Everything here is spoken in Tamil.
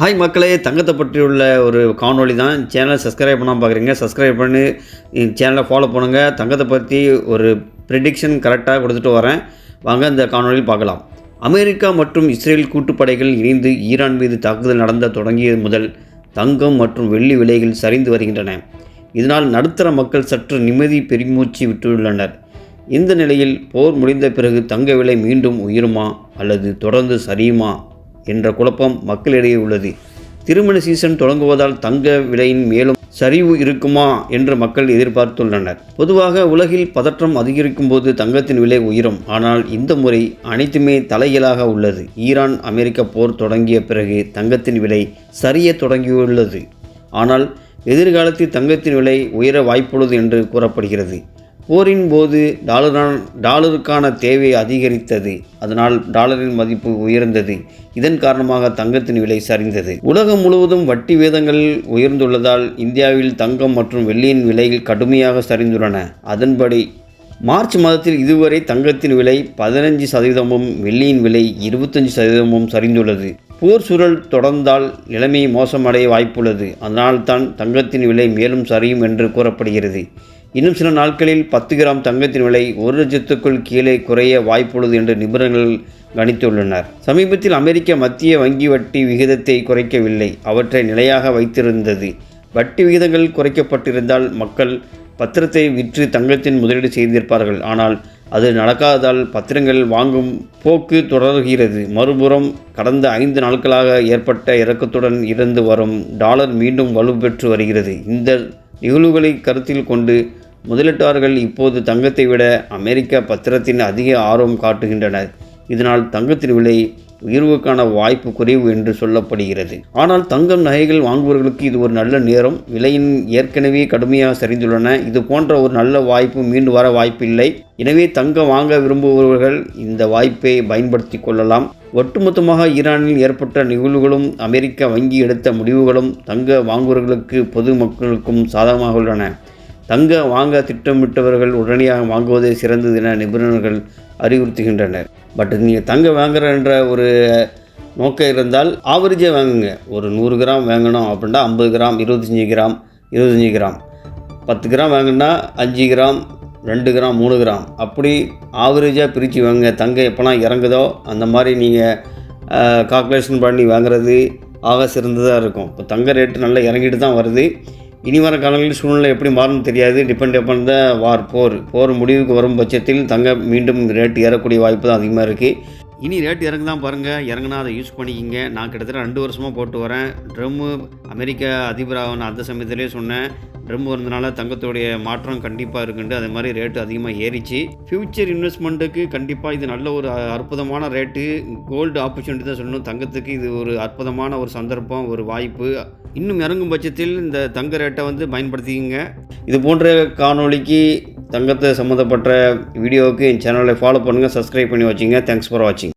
ஹாய் மக்களே, தங்கத்தை பற்றியுள்ள ஒரு காணொளி தான். சேனலை சப்ஸ்கிரைப் பண்ணாமல் பார்க்குறீங்க, சப்ஸ்கிரைப் பண்ணி சேனலை ஃபாலோ பண்ணுங்கள். தங்கத்தை பற்றி ஒரு ப்ரிடிக்ஷன் கரெக்டாக கொடுத்துட்டு வரேன். வாங்க இந்த காணொளியில் பார்க்கலாம். அமெரிக்கா மற்றும் இஸ்ரேல் கூட்டுப்படைகள் இணைந்து ஈரான் மீது தாக்குதல் நடந்த தொடங்கியது முதல் தங்கம் மற்றும் வெள்ளி விலைகள் சரிந்து வருகின்றன. இதனால் நடுத்தர மக்கள் சற்று நிம்மதி பெருமூச்சு விட்டுள்ளனர். இந்த நிலையில் போர் முடிந்த பிறகு தங்க விலை மீண்டும் உயருமா அல்லது தொடர்ந்து சரியுமா என்ற குழப்பம் மக்களிடையே உள்ளது. திருமண சீசன் தொடங்குவதால் தங்க விலையின் மேலும் சரிவு இருக்குமா என்று மக்கள் எதிர்பார்த்துள்ளனர். பொதுவாக உலகில் பதற்றம் அதிகரிக்கும் போது தங்கத்தின் விலை உயரும். ஆனால் இந்த முறை அனைத்துமே தலைகீழாக உள்ளது. ஈரான் அமெரிக்க போர் தொடங்கிய பிறகு தங்கத்தின் விலை சரிய தொடங்கியுள்ளது. ஆனால் எதிர்காலத்தில் தங்கத்தின் விலை உயர வாய்ப்புள்ளது என்று கூறப்படுகிறது. போரின் போது டாலருக்கான தேவை அதிகரித்தது. அதனால் டாலரின் மதிப்பு உயர்ந்தது. இதன் காரணமாக தங்கத்தின் விலை சரிந்தது. உலகம் முழுவதும் வட்டி வீதங்கள் உயர்ந்துள்ளதால் இந்தியாவில் தங்கம் மற்றும் வெள்ளியின் விலைகள் கடுமையாக சரிந்துள்ளன. அதன்படி மார்ச் மாதத்தில் இதுவரை தங்கத்தின் விலை 15%, வெள்ளியின் விலை 25% சரிந்துள்ளது. போர் சூழல் தொடர்ந்தால் நிலைமை மோசமடைய வாய்ப்புள்ளது. அதனால்தான் தங்கத்தின் விலை மேலும் சரியும் என்று கூறப்படுகிறது. இன்னும் சில நாட்களில் 10 கிராம் தங்கத்தின் விலை 1 லட்சத்துக்குள் கீழே குறைய வாய்ப்புள்ளது என்று நிபுணர்கள் கணித்துள்ளனர். சமீபத்தில் அமெரிக்க மத்திய வங்கி வட்டி விகிதத்தை குறைக்கவில்லை, அவற்றை நிலையாக வைத்திருந்தது. வட்டி விகிதங்கள் குறைக்கப்பட்டிருந்தால் மக்கள் பத்திரத்தை விற்று தங்கத்தின் முதலீடு செய்திருப்பார்கள். ஆனால் அது நடக்காததால் பத்திரங்கள் வாங்கும் போக்கு தொடர்கிறது. மறுபுறம் கடந்த 5 நாட்களாக ஏற்பட்ட இறக்கத்துடன் இருந்து வரும் டாலர் மீண்டும் வலுப்பெற்று வருகிறது. இந்த நிகழ்வுகளை கருத்தில் கொண்டு முதலீட்டாளர்கள் இப்போது தங்கத்தை விட அமெரிக்க பத்திரத்தின் அதிக ஆர்வம் காட்டுகின்றனர். இதனால் தங்கத்தின் விலை உயர்வுக்கான வாய்ப்பு குறைவு என்று சொல்லப்படுகிறது. ஆனால் தங்கம் நகைகள் வாங்குபவர்களுக்கு இது ஒரு நல்ல நேரம். விலையின் ஏற்கனவே கடுமையாக சரிந்துள்ளன. இது போன்ற ஒரு நல்ல வாய்ப்பு மீண்டும் வர வாய்ப்பில்லை. எனவே தங்கம் வாங்க விரும்புபவர்கள் இந்த வாய்ப்பை பயன்படுத்தி கொள்ளலாம். ஒட்டுமொத்தமாக ஈரானில் ஏற்பட்ட நிகழ்வுகளும் அமெரிக்க வங்கி எடுத்த முடிவுகளும் தங்க வாங்குபவர்களுக்கு பொதுமக்களுக்கும் சாதகமாக உள்ளன. தங்க வாங்க திட்டமிட்டவர்கள் உடனடியாக வாங்குவதே சிறந்தது என நிபுணர்கள் அறிவுறுத்துகின்றனர். பட் நீங்கள் தங்க வாங்குறன்ற ஒரு நோக்கம் இருந்தால் ஆவரேஜாக வாங்குங்க. ஒரு 100 கிராம் வாங்கணும் அப்படின்னா 50 கிராம், 25 கிராம், 25 கிராம், 10 கிராம் வாங்கினா 5 கிராம், 2 கிராம், 3 கிராம், அப்படி ஆவரேஜாக பிரித்து வாங்க. தங்கம் எப்போலாம் இறங்குதோ அந்த மாதிரி நீங்கள் கால்குலேஷன் பண்ணி வாங்குறது ஆக சிறந்ததாக இருக்கும். இப்போ தங்க ரேட்டு நல்லா இறங்கிட்டு தான் வருது. இனி வர காலங்களில் சூழ்நிலை எப்படி மாறும்னு தெரியாது. டிபெண்ட் அப்பான் த போர் முடிவுக்கு வரும் பட்சத்தில் தங்கம் மீண்டும் ரேட்டு ஏறக்கூடிய வாய்ப்பு தான் அதிகமாக இருக்குது. இனி ரேட் இறங்குதான் பாருங்கள். இறங்குனா அதை யூஸ் பண்ணிக்கிங்க. நான் கிட்டத்தட்ட 2 வருஷமாக போட்டு வரேன். ட்ரம்மு அமெரிக்க அதிபராக அந்த சமயத்திலே சொன்னேன், ட்ரம் வந்ததுனால தங்கத்தோடைய மாற்றம் கண்டிப்பாக இருக்குண்டு. அதே மாதிரி ரேட்டு அதிகமாக ஏறிச்சு. ஃப்யூச்சர் இன்வெஸ்ட்மெண்ட்டுக்கு கண்டிப்பாக இது நல்ல ஒரு அற்புதமான ரேட்டு. கோல்டு ஆப்பர்ச்சுனிட்டி தான் சொல்லணும். தங்கத்துக்கு இது ஒரு அற்புதமான ஒரு சந்தர்ப்பம், ஒரு வாய்ப்பு. இன்னும் இறங்கும் பட்சத்தில் இந்த தங்க ரேட்டை பயன்படுத்திக்கிங்க. இது போன்ற காணொளிக்கு தங்கத்தை சம்மந்தப்பட்ட வீடியோவுக்கு என் சேனலை ஃபாலோ பண்ணுங்கள், சப்ஸ்கிரைப் பண்ணி வச்சுங்க. தேங்க்ஸ் ஃபார் வாட்சிங்.